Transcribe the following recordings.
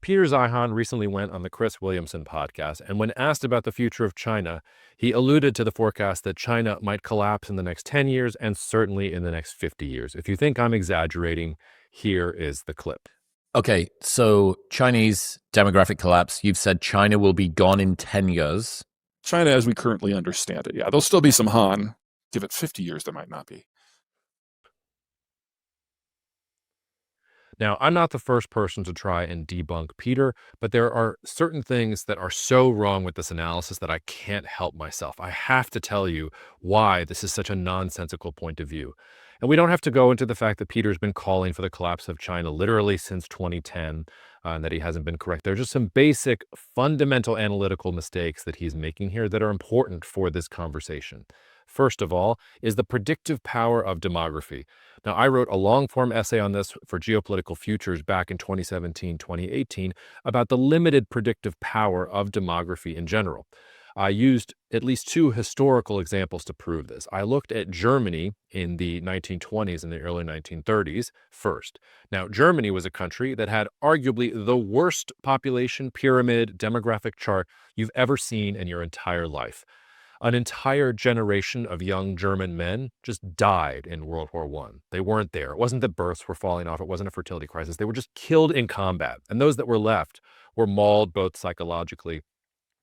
Peter Zeihan recently went on the Chris Williamson podcast, and when asked about the future of China, he alluded to the forecast that China might collapse in the next 10 years and certainly in the next 50 years. If you think I'm exaggerating, here is the clip. Okay, so Chinese demographic collapse. You've said China will be gone in 10 years. China as we currently understand it, yeah. There'll still be some Han. Give it 50 years, there might not be. Now, I'm not the first person to try and debunk Peter, but there are certain things that are so wrong with this analysis that I can't help myself. I have to tell you why this is such a nonsensical point of view. And we don't have to go into the fact that Peter's been calling for the collapse of China literally since 2010, and that he hasn't been correct. There are just some basic, fundamental analytical mistakes that he's making here that are important for this conversation. First of all, is the predictive power of demography. Now, I wrote a long-form essay on this for Geopolitical Futures back in 2017, 2018, about the limited predictive power of demography in general. I used at least two historical examples to prove this. I looked at Germany in the 1920s and the early 1930s first. Now, Germany was a country that had arguably the worst population pyramid demographic chart you've ever seen in your entire life. An entire generation of young German men just died in World War I. They weren't there. It wasn't that births were falling off. It wasn't a fertility crisis. They were just killed in combat. And those that were left were mauled both psychologically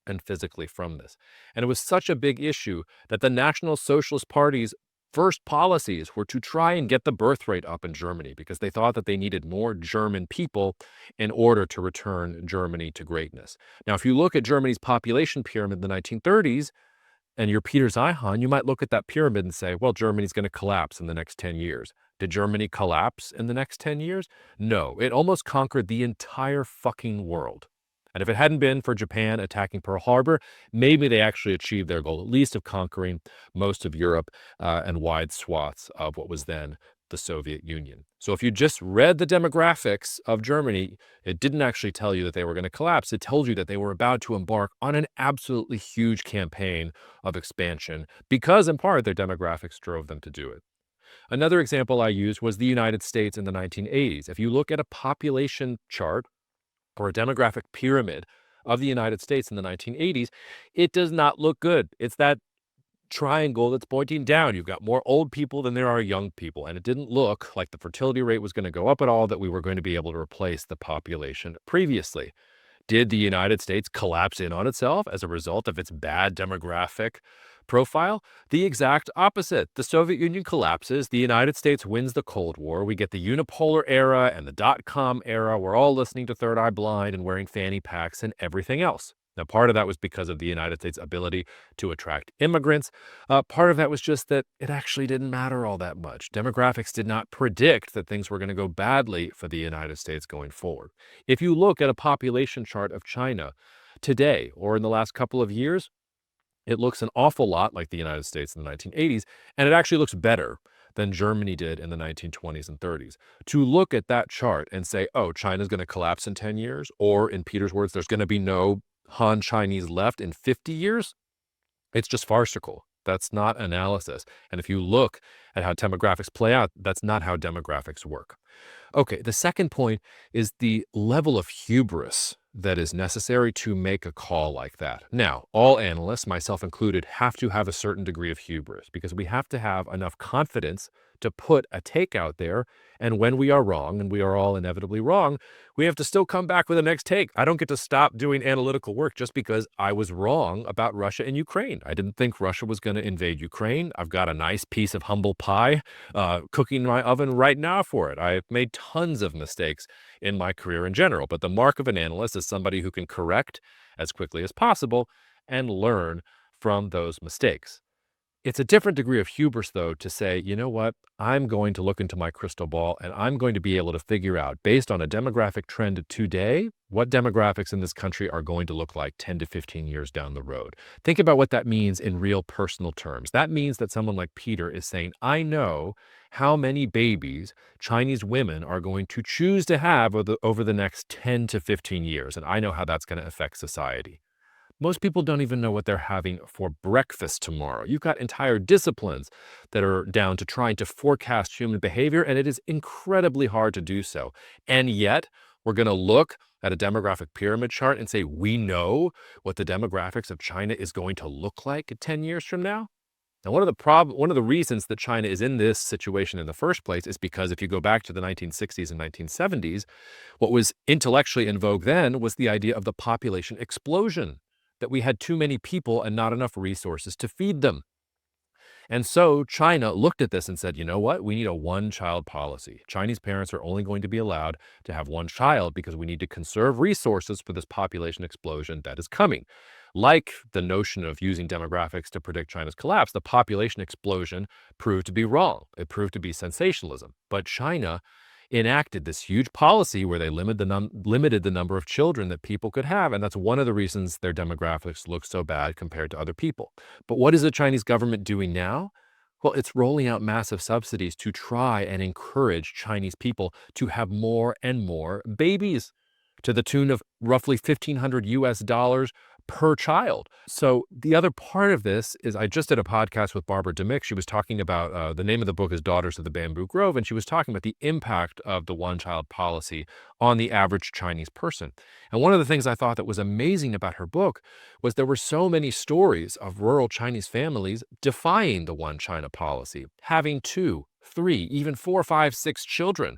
and physically from this. And it was such a big issue that the National Socialist Party's first policies were to try and get the birth rate up in Germany because they thought that they needed more German people in order to return Germany to greatness. Now, if you look at Germany's population pyramid in the 1930s, and you're Peter Zeihan, you might look at that pyramid and say, well, Germany's going to collapse in the next 10 years. Did Germany collapse in the next 10 years? No, it almost conquered the entire fucking world. And if it hadn't been for Japan attacking Pearl Harbor, maybe they actually achieved their goal, at least of conquering most of Europe and wide swaths of what was then the Soviet Union. So if you just read the demographics of Germany, it didn't actually tell you that they were going to collapse. It told you that they were about to embark on an absolutely huge campaign of expansion because, in part, their demographics drove them to do it. Another example I used was the United States in the 1980s. If you look at a population chart or a demographic pyramid of the United States in the 1980s, it does not look good. It's that triangle that's pointing down. You've got more old people than there are young people. And it didn't look like the fertility rate was going to go up at all, that we were going to be able to replace the population previously. Did the United States collapse in on itself as a result of its bad demographic profile? The exact opposite. The Soviet Union collapses. The United States wins the Cold War. We get the unipolar era and the dot-com era. We're all listening to Third Eye Blind and wearing fanny packs and everything else. Now, part of that was because of the United States' ability to attract immigrants. Part of that was just that it actually didn't matter all that much. Demographics did not predict that things were going to go badly for the United States going forward. If you look at a population chart of China today or in the last couple of years, it looks an awful lot like the United States in the 1980s, and it actually looks better than Germany did in the 1920s and 30s. To look at that chart and say, oh, China's going to collapse in 10 years, or in Peter's words, there's going to be no Han Chinese left in 50 years, it's just farcical. That's not analysis. And if you look at how demographics play out, that's not how demographics work. Okay, the second point is the level of hubris that is necessary to make a call like that. Now, all analysts, myself included, have to have a certain degree of hubris because we have to have enough confidence to put a take out there. And when we are wrong, and we are all inevitably wrong, we have to still come back with the next take. I don't get to stop doing analytical work just because I was wrong about Russia and Ukraine. I didn't think Russia was going to invade Ukraine. I've got a nice piece of humble pie cooking in my oven right now for it. I've made tons of mistakes in my career in general, but the mark of an analyst is somebody who can correct as quickly as possible and learn from those mistakes. It's a different degree of hubris, though, to say, you know what, I'm going to look into my crystal ball and I'm going to be able to figure out, based on a demographic trend today, what demographics in this country are going to look like 10 to 15 years down the road. Think about what that means in real personal terms. That means that someone like Peter is saying, I know how many babies Chinese women are going to choose to have over the next 10 to 15 years, and I know how that's going to affect society. Most people don't even know what they're having for breakfast tomorrow. You've got entire disciplines that are down to trying to forecast human behavior, and it is incredibly hard to do so. And yet, We're going to look at a demographic pyramid chart and say, we know what the demographics of China is going to look like 10 years from now. Now, one of the reasons that China is in this situation in the first place is because if you go back to the 1960s and 1970s, what was intellectually in vogue then was the idea of the population explosion, that we had too many people and not enough resources to feed them. And so China looked at this and said, you know what? We need a one-child policy. Chinese parents are only going to be allowed to have one child because we need to conserve resources for this population explosion that is coming. Like the notion of using demographics to predict China's collapse, the population explosion proved to be wrong. It proved to be sensationalism. But China enacted this huge policy where they limited the number of children that people could have. And that's one of the reasons their demographics look so bad compared to other people. But what is the Chinese government doing now? Well, it's rolling out massive subsidies to try and encourage Chinese people to have more and more babies to the tune of roughly $1,500 per child. So the other part of this is I just did a podcast with Barbara Demick. She was talking about, the name of the book is Daughters of the Bamboo Grove, and she was talking about the impact of the one-child policy on the average Chinese person. And one of the things I thought that was amazing about her book was there were so many stories of rural Chinese families defying the one China policy, having 2, 3, even 4, 5, 6 children.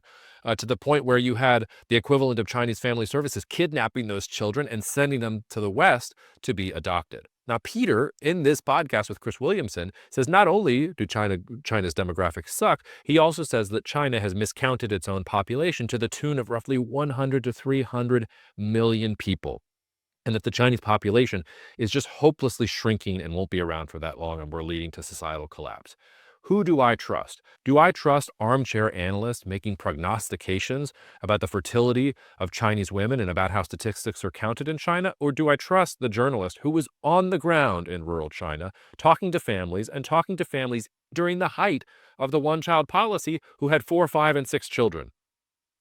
To the point where you had the equivalent of Chinese Family Services kidnapping those children and sending them to the West to be adopted. Now, Peter, in this podcast with Chris Williamson, says not only do China's demographics suck, he also says that China has miscounted its own population to the tune of roughly 100 to 300 million people, and that the Chinese population is just hopelessly shrinking and won't be around for that long, and we're leading to societal collapse. Who do I trust? Do I trust armchair analysts making prognostications about the fertility of Chinese women and about how statistics are counted in China? Or do I trust the journalist who was on the ground in rural China talking to families during the height of the one-child policy who had 4, 5, and 6 children?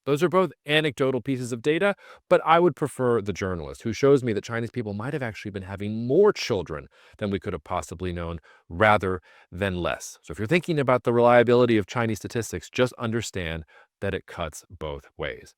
Those are both anecdotal pieces of data, but I would prefer the journalist who shows me that Chinese people might have actually been having more children than we could have possibly known rather than less. So if you're thinking about the reliability of Chinese statistics, just understand that it cuts both ways.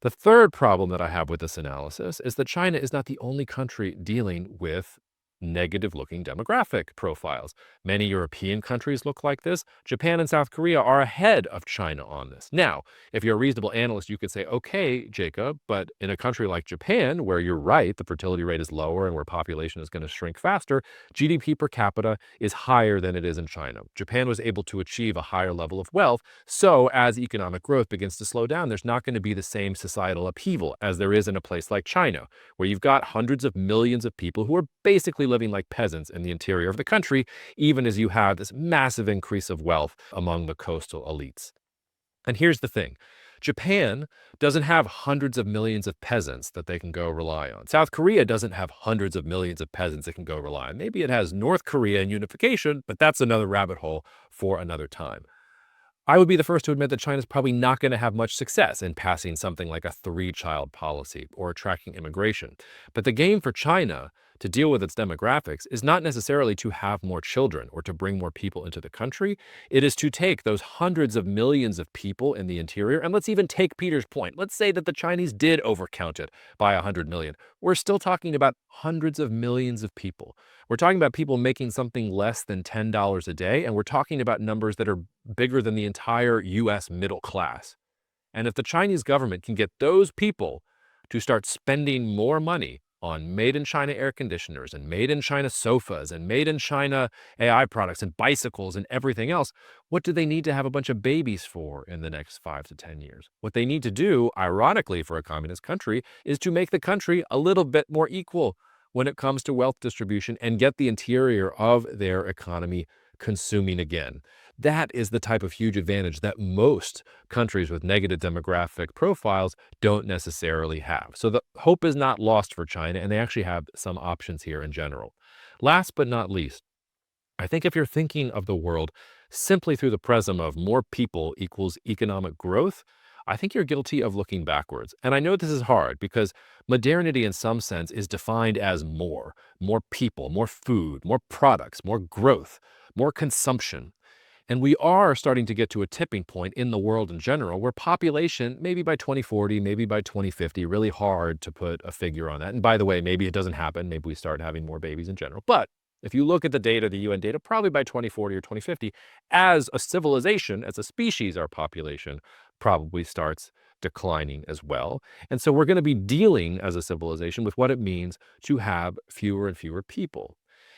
The third problem that I have with this analysis is that China is not the only country dealing with negative-looking demographic profiles. Many European countries look like this. Japan and South Korea are ahead of China on this. Now, if you're a reasonable analyst, you could say, okay, Jacob, but in a country like Japan, where you're right, the fertility rate is lower and where population is going to shrink faster, GDP per capita is higher than it is in China. Japan was able to achieve a higher level of wealth, so as economic growth begins to slow down, there's not going to be the same societal upheaval as there is in a place like China, where you've got hundreds of millions of people who are basically living like peasants in the interior of the country, even as you have this massive increase of wealth among the coastal elites. And here's the thing. Japan doesn't have hundreds of millions of peasants that they can go rely on. South Korea doesn't have hundreds of millions of peasants it can go rely on. Maybe it has North Korea and unification, but that's another rabbit hole for another time. I would be the first to admit that China's probably not going to have much success in passing something like a 3-child policy or attracting immigration. But the game for China to deal with its demographics is not necessarily to have more children or to bring more people into the country. It is to take those hundreds of millions of people in the interior, and let's even take Peter's point. Let's say that the Chinese did overcount it by 100 million. We're still talking about hundreds of millions of people. We're talking about people making something less than $10 a day, and we're talking about numbers that are bigger than the entire US middle class. And if the Chinese government can get those people to start spending more money on made-in-China air conditioners and made-in-China sofas and made-in-China AI products and bicycles and everything else, what do they need to have a bunch of babies for in the next 5 to 10 years? What they need to do, ironically for a communist country, is to make the country a little bit more equal when it comes to wealth distribution and get the interior of their economy consuming again. That is the type of huge advantage that most countries with negative demographic profiles don't necessarily have. So the hope is not lost for China, and they actually have some options here in general. Last but not least, I think if you're thinking of the world simply through the prism of more people equals economic growth, I think you're guilty of looking backwards. And I know this is hard because modernity in some sense is defined as more people, more food, more products, more growth, more consumption. And we are starting to get to a tipping point in the world in general where population, maybe by 2040, maybe by 2050, really hard to put a figure on that. And by the way, maybe it doesn't happen. Maybe we start having more babies in general. But if you look at the data, the UN data, probably by 2040 or 2050, as a civilization, as a species, our population probably starts declining as well. And so we're going to be dealing as a civilization with what it means to have fewer and fewer people.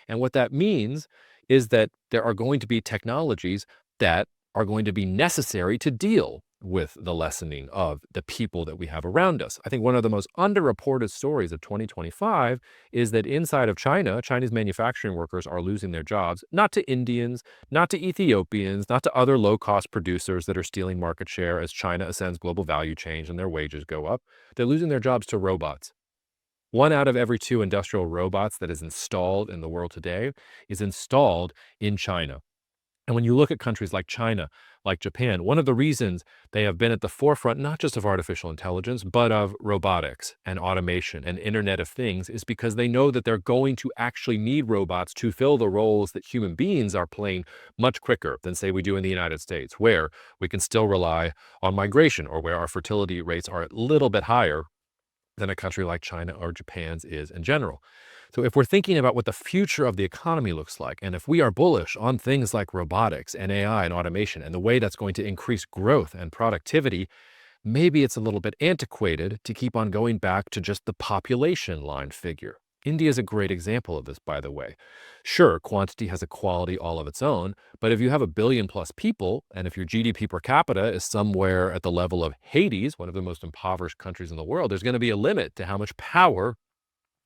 And what that means is that there are going to be technologies that are going to be necessary to deal with the lessening of the people that we have around us. I think one of the most underreported stories of 2025 is that inside of China, Chinese manufacturing workers are losing their jobs, not to Indians, not to Ethiopians, not to other low-cost producers that are stealing market share as China ascends global value chains and their wages go up. They're losing their jobs to robots. 1 out of every 2 industrial robots that is installed in the world today is installed in China. And when you look at countries like China, like Japan, one of the reasons they have been at the forefront, not just of artificial intelligence, but of robotics and automation and Internet of Things, is because they know that they're going to actually need robots to fill the roles that human beings are playing much quicker than, say, we do in the United States, where we can still rely on migration or where our fertility rates are a little bit higher than a country like China or Japan's is in general. So if we're thinking about what the future of the economy looks like, and if we are bullish on things like robotics and AI and automation and the way that's going to increase growth and productivity, maybe it's a little bit antiquated to keep on going back to just the population line figure. India is a great example of this, by the way. Sure, quantity has a quality all of its own, but if you have a billion plus people, and if your GDP per capita is somewhere at the level of Hades, one of the most impoverished countries in the world, there's going to be a limit to how much power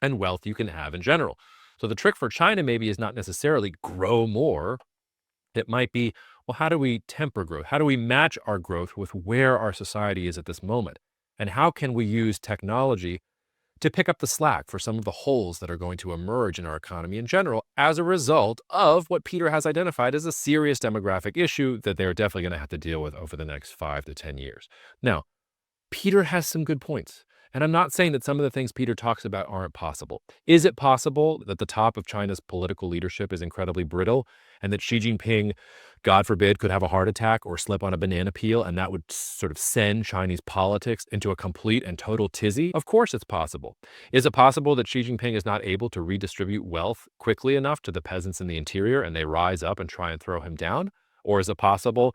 and wealth you can have in general. So the trick for China maybe is not necessarily grow more. It might be, well, how do we temper growth? How do we match our growth with where our society is at this moment? And how can we use technology to pick up the slack for some of the holes that are going to emerge in our economy in general as a result of what Peter has identified as a serious demographic issue that they're definitely going to have to deal with over the next 5 to 10 years. Now, Peter has some good points. And I'm not saying that some of the things Peter talks about aren't possible. Is it possible that the top of China's political leadership is incredibly brittle and that Xi Jinping, God forbid, could have a heart attack or slip on a banana peel and that would sort of send Chinese politics into a complete and total tizzy? Of course it's possible. Is it possible that Xi Jinping is not able to redistribute wealth quickly enough to the peasants in the interior and they rise up and try and throw him down? Or is it possible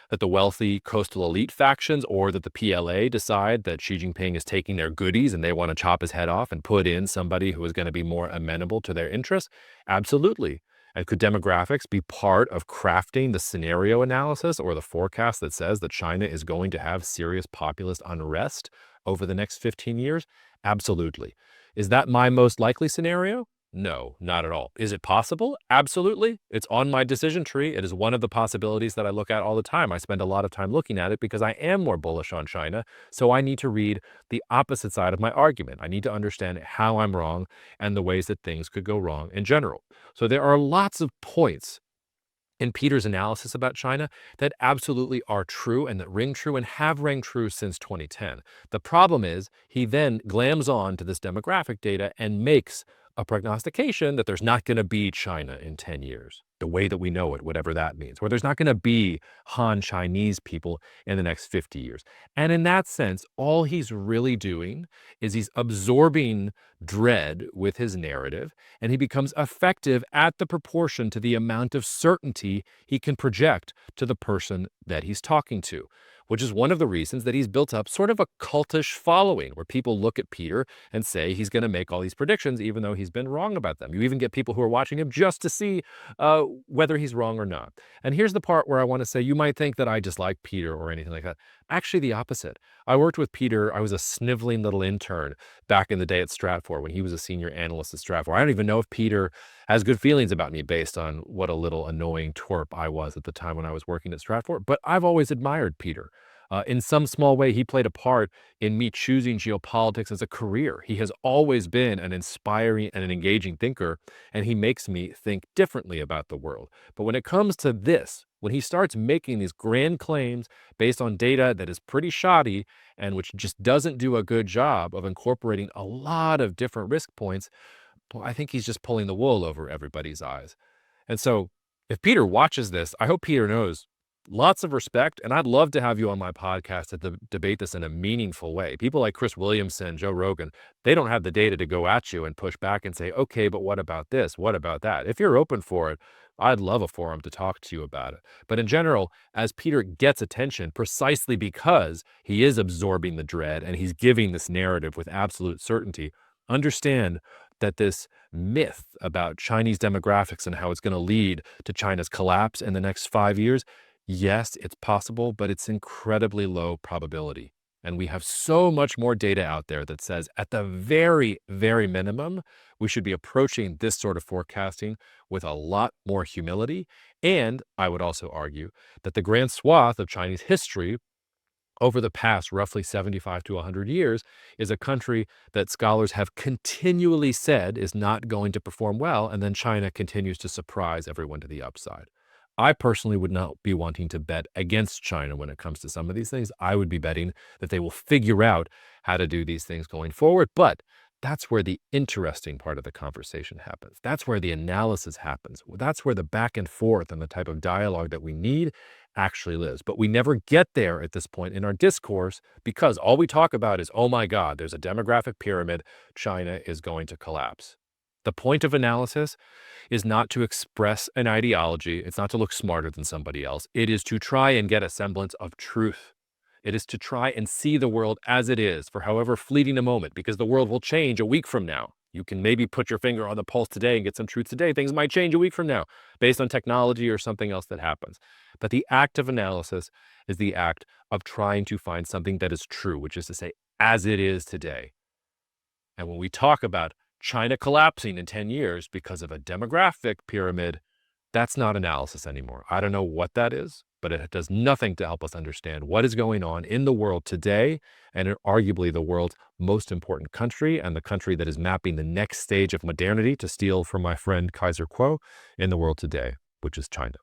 that the wealthy coastal elite factions or that the PLA decide that Xi Jinping is taking their goodies and they want to chop his head off and put in somebody who is going to be more amenable to their interests? Absolutely. And could demographics be part of crafting the scenario analysis or the forecast that says that China is going to have serious populist unrest over the next 15 years? Absolutely. Is that my most likely scenario? No, not at all. Is it possible? Absolutely. It's on my decision tree. It is one of the possibilities that I look at all the time. I spend a lot of time looking at it because I am more bullish on China. So I need to read the opposite side of my argument. I need to understand how I'm wrong and the ways that things could go wrong in general. So there are lots of points in Peter's analysis about China that absolutely are true and that ring true and have rang true since 2010. The problem is he then glams on to this demographic data and makes a prognostication that there's not going to be China in 10 years, the way that we know it, whatever that means, or there's not going to be Han Chinese people in the next 50 years. And in that sense, all he's really doing is he's absorbing dread with his narrative, and he becomes effective at the proportion to the amount of certainty he can project to the person that he's talking to, which is one of the reasons that he's built up sort of a cultish following where people look at Peter and say he's going to make all these predictions, even though he's been wrong about them. You even get people who are watching him just to see whether he's wrong or not. And here's the part where I want to say, you might think that I dislike Peter or anything like that. Actually, the opposite. I worked with Peter. I was a sniveling little intern back in the day at Stratfor when he was a senior analyst at Stratfor. I don't even know if Peter has good feelings about me based on what a little annoying twerp I was at the time when I was working at Stratfor. But I've always admired Peter. In some small way, he played a part in me choosing geopolitics as a career. He has always been an inspiring and an engaging thinker, and he makes me think differently about the world. But when it comes to this, when he starts making these grand claims based on data that is pretty shoddy and which just doesn't do a good job of incorporating a lot of different risk points, well, I think he's just pulling the wool over everybody's eyes. And so If Peter watches this, I hope Peter knows lots of respect, and I'd love to have you on my podcast to debate this in a meaningful way. People like Chris Williamson, Joe Rogan, they don't have the data to go at you and push back and say, okay, but what about this? What about that? If you're open for it, I'd love a forum to talk to you about it. But in general, as Peter gets attention, precisely because he is absorbing the dread and he's giving this narrative with absolute certainty, understand that this myth about Chinese demographics and how it's going to lead to China's collapse in the next 5 years, yes, it's possible, but it's incredibly low probability. And we have so much more data out there that says at the very, very minimum, we should be approaching this sort of forecasting with a lot more humility. And I would also argue that the grand swath of Chinese history over the past roughly 75 to 100 years is a country that scholars have continually said is not going to perform well, and then China continues to surprise everyone to the upside. I personally would not be wanting to bet against China when it comes to some of these things. I would be betting that they will figure out how to do these things going forward, but that's where the interesting part of the conversation happens. That's where the analysis happens. That's where the back and forth and the type of dialogue that we need actually lives. But we never get there at this point in our discourse because all we talk about is, oh my God, there's a demographic pyramid. China is going to collapse. The point of analysis is not to express an ideology. It's not to look smarter than somebody else. It is to try and get a semblance of truth. It is to try and see the world as it is for however fleeting a moment, because the world will change a week from now. You can maybe put your finger on the pulse today and get some truth today. Things might change a week from now based on technology or something else that happens. But the act of analysis is the act of trying to find something that is true, which is to say, as it is today. And when we talk about China collapsing in 10 years because of a demographic pyramid, that's not analysis anymore. I don't know what that is, but it does nothing to help us understand what is going on in the world today, and arguably the world's most important country and the country that is mapping the next stage of modernity, to steal from my friend Kaiser Kuo, in the world today, which is China.